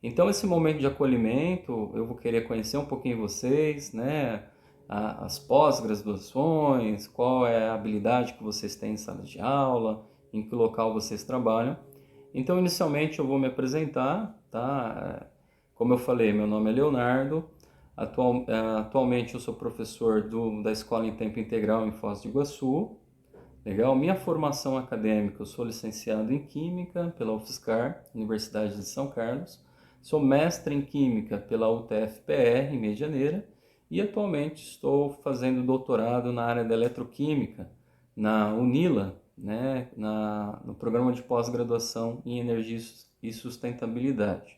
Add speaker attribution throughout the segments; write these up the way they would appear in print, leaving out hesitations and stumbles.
Speaker 1: Então, esse momento de acolhimento, eu vou querer conhecer um pouquinho vocês, né? As pós-graduações, qual é a habilidade que vocês têm em sala de aula, em que local vocês trabalham. Então, inicialmente, eu vou me apresentar, tá? Como eu falei, meu nome é Leonardo. Atualmente, eu sou professor da Escola em Tempo Integral em Foz do Iguaçu. Legal? Minha formação acadêmica, eu sou licenciado em Química pela UFSCar, Universidade de São Carlos. Sou mestre em Química pela UTF-PR, em Medianeira. E atualmente estou fazendo doutorado na área da Eletroquímica, na UNILA, né, no programa de pós-graduação em Energia e Sustentabilidade.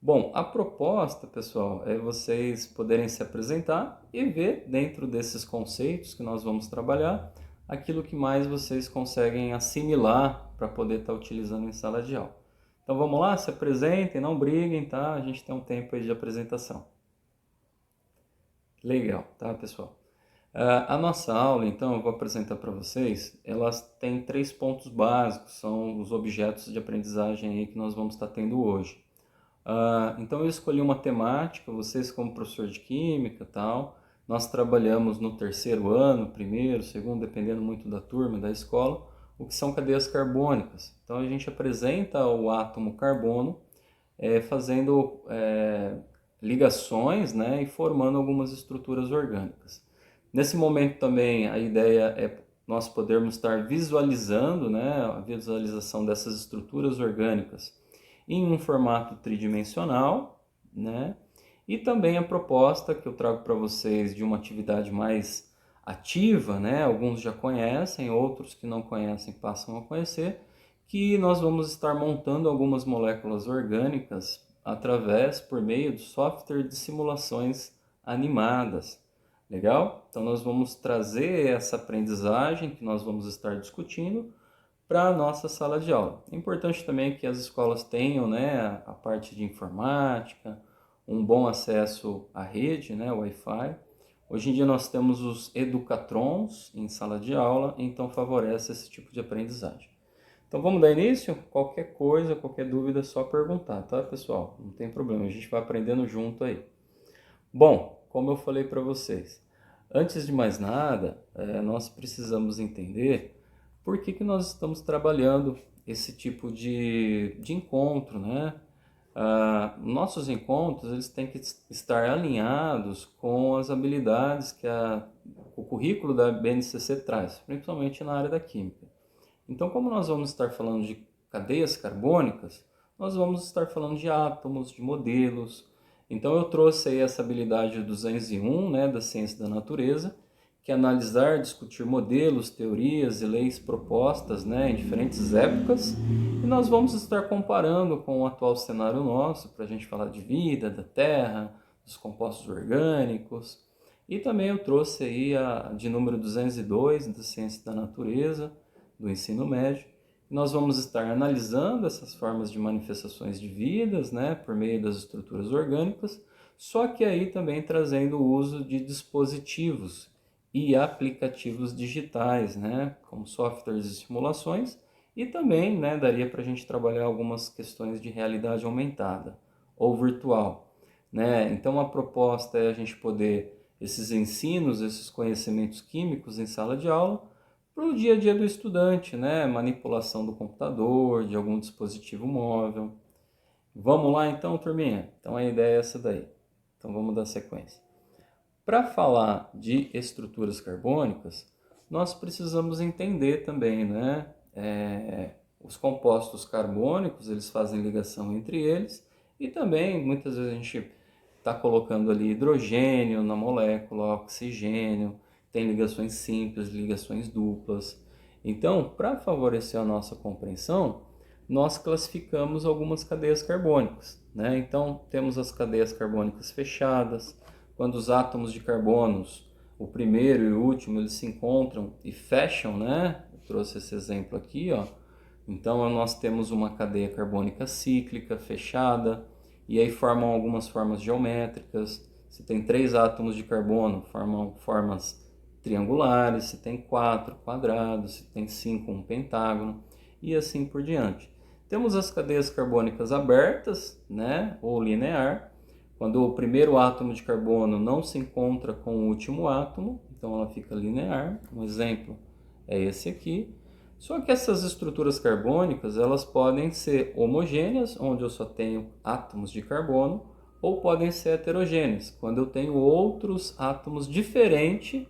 Speaker 1: Bom, a proposta, pessoal, é vocês poderem se apresentar e ver dentro desses conceitos que nós vamos trabalhar aquilo que mais vocês conseguem assimilar para poder estar utilizando em sala de aula. Então vamos lá, se apresentem, não briguem, tá? A gente tem um tempo aí de apresentação. Legal, tá, pessoal? A nossa aula, então, eu vou apresentar para vocês, elas têm 3 pontos básicos, são os objetos de aprendizagem aí que nós vamos estar tendo hoje. Então eu escolhi uma temática, vocês como professor de química e tal, nós trabalhamos no terceiro ano, primeiro, segundo, dependendo muito da turma, da escola, o que são cadeias carbônicas. Então a gente apresenta o átomo carbono fazendo ligações, né, e formando algumas estruturas orgânicas. Nesse momento também a ideia é nós podermos estar visualizando, né, a visualização dessas estruturas orgânicas em um formato tridimensional, né? E também a proposta que eu trago para vocês de uma atividade mais ativa, né? Alguns já conhecem, outros que não conhecem passam a conhecer, que nós vamos estar montando algumas moléculas orgânicas por meio do software de simulações animadas. Legal? Então nós vamos trazer essa aprendizagem que nós vamos estar discutindo para a nossa sala de aula. É importante também que as escolas tenham, né, a parte de informática, um bom acesso à rede, né, Wi-Fi. Hoje em dia nós temos os educatrons em sala de aula, então favorece esse tipo de aprendizagem. Então vamos dar início? Qualquer coisa, qualquer dúvida é só perguntar, tá, pessoal? Não tem problema, a gente vai aprendendo junto aí. Bom, como eu falei para vocês, antes de mais nada, nós precisamos entender por que nós estamos trabalhando esse tipo de encontro, né? Nossos encontros eles têm que estar alinhados com as habilidades que o currículo da BNCC traz, principalmente na área da química. Então, como nós vamos estar falando de cadeias carbônicas, nós vamos estar falando de átomos, de modelos. Então, eu trouxe aí essa habilidade do 201, né, da ciência da natureza, que é analisar, discutir modelos, teorias e leis propostas, né, em diferentes épocas. E nós vamos estar comparando com o atual cenário nosso, para a gente falar de vida, da Terra, dos compostos orgânicos. E também eu trouxe aí a de número 202, da ciência da natureza, do ensino médio. Nós vamos estar analisando essas formas de manifestações de vidas, né, por meio das estruturas orgânicas, só que aí também trazendo o uso de dispositivos e aplicativos digitais, né, como softwares e simulações, e também, né, daria para a gente trabalhar algumas questões de realidade aumentada ou virtual, né? Então a proposta é a gente poder esses ensinos, esses conhecimentos químicos em sala de aula para o dia a dia do estudante, né? Manipulação do computador, de algum dispositivo móvel. Vamos lá então, turminha? Então a ideia é essa daí. Então vamos dar sequência. Para falar de estruturas carbônicas, nós precisamos entender também, né? Os compostos carbônicos, eles fazem ligação entre eles e também muitas vezes a gente está colocando ali hidrogênio na molécula, oxigênio, tem ligações simples, ligações duplas. Então, para favorecer a nossa compreensão, nós classificamos algumas cadeias carbônicas, né? Então, temos as cadeias carbônicas fechadas, quando os átomos de carbonos, o primeiro e o último, eles se encontram e fecham, né? Eu trouxe esse exemplo aqui, ó. Então, nós temos uma cadeia carbônica cíclica, fechada, e aí formam algumas formas geométricas. Se tem 3 átomos de carbono, formam formas triangulares, se tem 4, quadrados, se tem 5, um pentágono, e assim por diante. Temos as cadeias carbônicas abertas, né, ou linear, quando o primeiro átomo de carbono não se encontra com o último átomo, então ela fica linear. Um exemplo é esse aqui. Só que essas estruturas carbônicas, elas podem ser homogêneas, onde eu só tenho átomos de carbono, ou podem ser heterogêneas, quando eu tenho outros átomos diferentes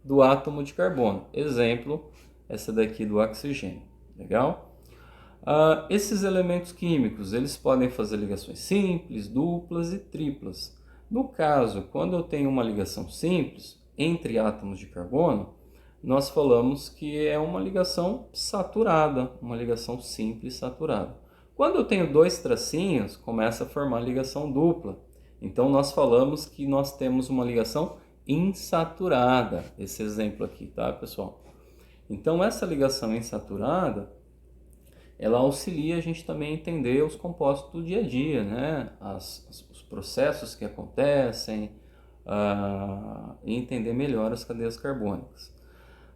Speaker 1: do átomo de carbono. Exemplo, essa daqui do oxigênio. Legal? Esses elementos químicos, eles podem fazer ligações simples, duplas e triplas. No caso, quando eu tenho uma ligação simples entre átomos de carbono, nós falamos que é uma ligação saturada, uma ligação simples saturada. Quando eu tenho dois tracinhos, começa a formar ligação dupla. Então nós falamos que nós temos uma ligação insaturada, esse exemplo aqui, tá, pessoal? Então essa ligação insaturada, ela auxilia a gente também a entender os compostos do dia a dia, né? Os processos que acontecem, e entender melhor as cadeias carbônicas.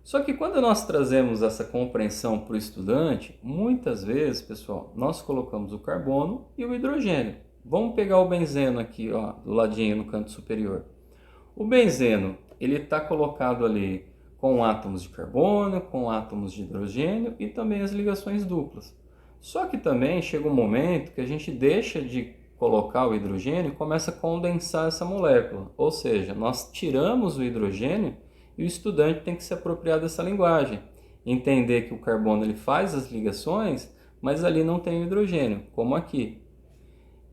Speaker 1: Só que quando nós trazemos essa compreensão para o estudante, muitas vezes, pessoal, nós colocamos o carbono e o hidrogênio. Vamos pegar o benzeno aqui, ó, do ladinho no canto superior. O benzeno, ele está colocado ali com átomos de carbono, com átomos de hidrogênio e também as ligações duplas. Só que também chega um momento que a gente deixa de colocar o hidrogênio e começa a condensar essa molécula. Ou seja, nós tiramos o hidrogênio e o estudante tem que se apropriar dessa linguagem. Entender que o carbono ele faz as ligações, mas ali não tem o hidrogênio, como aqui.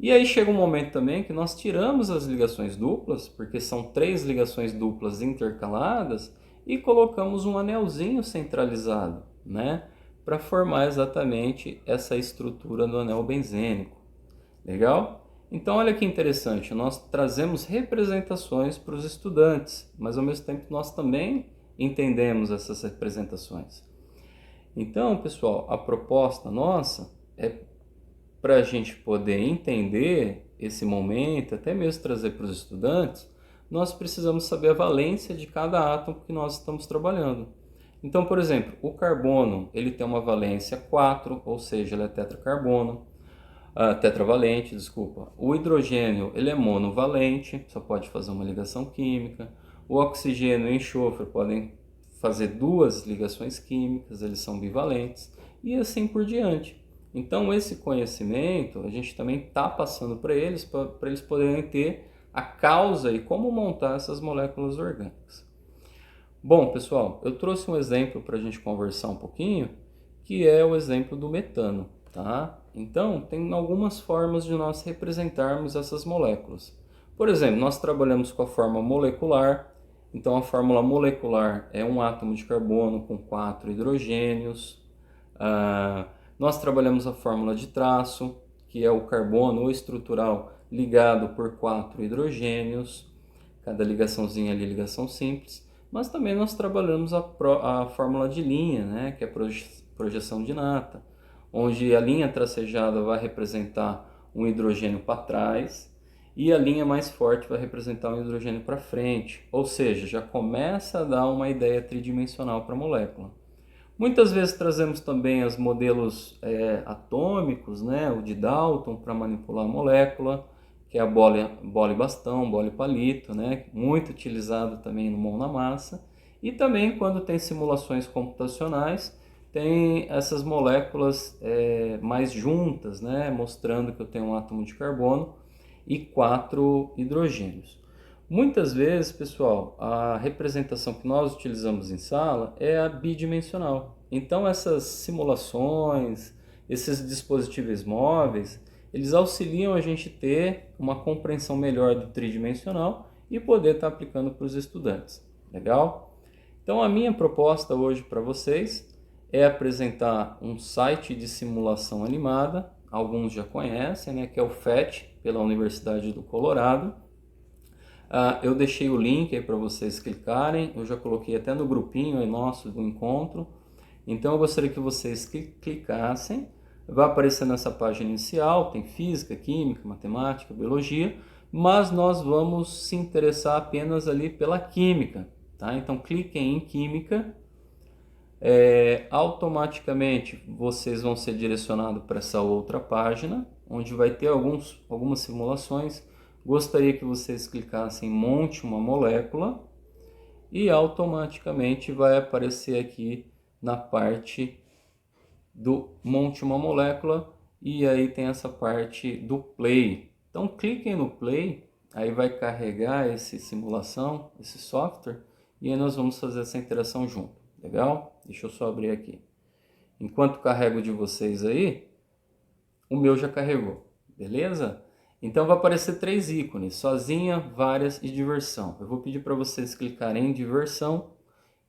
Speaker 1: E aí chega um momento também que nós tiramos as ligações duplas, porque são 3 ligações duplas intercaladas, e colocamos um anelzinho centralizado, né? Para formar exatamente essa estrutura do anel benzênico. Legal? Então olha que interessante, nós trazemos representações para os estudantes, mas ao mesmo tempo nós também entendemos essas representações. Então, pessoal, a proposta nossa é para a gente poder entender esse momento, até mesmo trazer para os estudantes, nós precisamos saber a valência de cada átomo que nós estamos trabalhando. Então, por exemplo, o carbono ele tem uma valência 4, ou seja, ele é tetracarbono, tetravalente, desculpa. O hidrogênio ele é monovalente, só pode fazer uma ligação química. O oxigênio e o enxofre podem fazer 2 ligações químicas, eles são bivalentes, e assim por diante. Então esse conhecimento a gente também está passando para eles poderem ter a causa e como montar essas moléculas orgânicas. Bom, pessoal, eu trouxe um exemplo para a gente conversar um pouquinho, que é o exemplo do metano, tá? Então, tem algumas formas de nós representarmos essas moléculas. Por exemplo, nós trabalhamos com a forma molecular. Então, a fórmula molecular é um átomo de carbono com 4 hidrogênios. Nós trabalhamos a fórmula de traço, que é o carbono estrutural ligado por 4 hidrogênios. Cada ligaçãozinha ali, ligação simples. Mas também nós trabalhamos a fórmula de linha, né, que é a projeção de Natta, onde a linha tracejada vai representar um hidrogênio para trás e a linha mais forte vai representar um hidrogênio para frente. Ou seja, já começa a dar uma ideia tridimensional para a molécula. Muitas vezes trazemos também os modelos atômicos, né, o de Dalton para manipular a molécula, que é a bola e bastão, bola e palito, né? Muito utilizado também no mão na massa. E também quando tem simulações computacionais, tem essas moléculas mais juntas, né? Mostrando que eu tenho um átomo de carbono e 4 hidrogênios. Muitas vezes, pessoal, a representação que nós utilizamos em sala é a bidimensional. Então essas simulações, esses dispositivos móveis, eles auxiliam a gente ter uma compreensão melhor do tridimensional e poder estar aplicando para os estudantes. Legal? Então a minha proposta hoje para vocês é apresentar um site de simulação animada, alguns já conhecem, né, que é o PhET, pela Universidade do Colorado. Eu deixei o link aí para vocês clicarem, eu já coloquei até no grupinho aí nosso do encontro. Então eu gostaria que vocês clicassem. Vai aparecer nessa página inicial, tem física, química, matemática, biologia, mas nós vamos se interessar apenas ali pela química, tá? Então cliquem em química, Automaticamente vocês vão ser direcionados para essa outra página, onde vai ter algumas simulações. Gostaria que vocês clicassem em monte uma molécula e automaticamente vai aparecer aqui na parte do monte uma molécula e aí tem essa parte do play. Então cliquem no play, aí vai carregar essa simulação, esse software, e aí nós vamos fazer essa interação junto. Legal? Deixa eu só abrir aqui. Enquanto carrego de vocês aí, o meu já carregou, beleza? Então vai aparecer 3 ícones: sozinha, várias e diversão. Eu vou pedir para vocês clicarem em diversão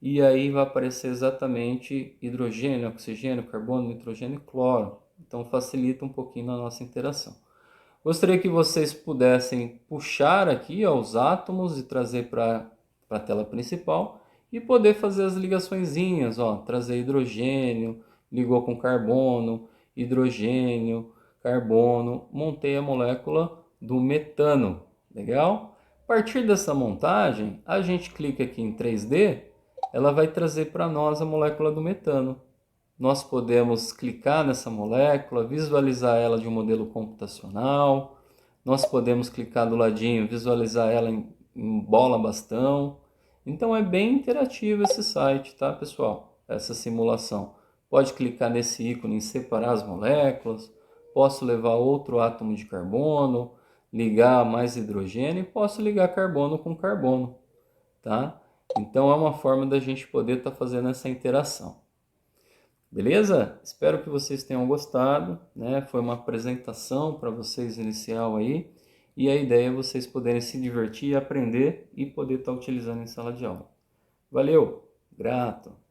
Speaker 1: e aí vai aparecer exatamente hidrogênio, oxigênio, carbono, nitrogênio e cloro. Então facilita um pouquinho na nossa interação. Gostaria que vocês pudessem puxar aqui os átomos e trazer para a tela principal e poder fazer as ligaçõezinhas, trazer hidrogênio, ligou com carbono, hidrogênio, carbono, montei a molécula do metano, legal? A partir dessa montagem, a gente clica aqui em 3D, ela vai trazer para nós a molécula do metano. Nós podemos clicar nessa molécula, visualizar ela de um modelo computacional, nós podemos clicar do ladinho, visualizar ela em bola bastão. Então é bem interativo esse site, tá, pessoal? Essa simulação. Pode clicar nesse ícone em separar as moléculas, posso levar outro átomo de carbono, ligar mais hidrogênio e posso ligar carbono com carbono, tá? Então é uma forma da gente poder estar fazendo essa interação. Beleza? Espero que vocês tenham gostado, né? Foi uma apresentação para vocês inicial aí, e a ideia é vocês poderem se divertir, aprender e poder estar utilizando em sala de aula. Valeu, grato!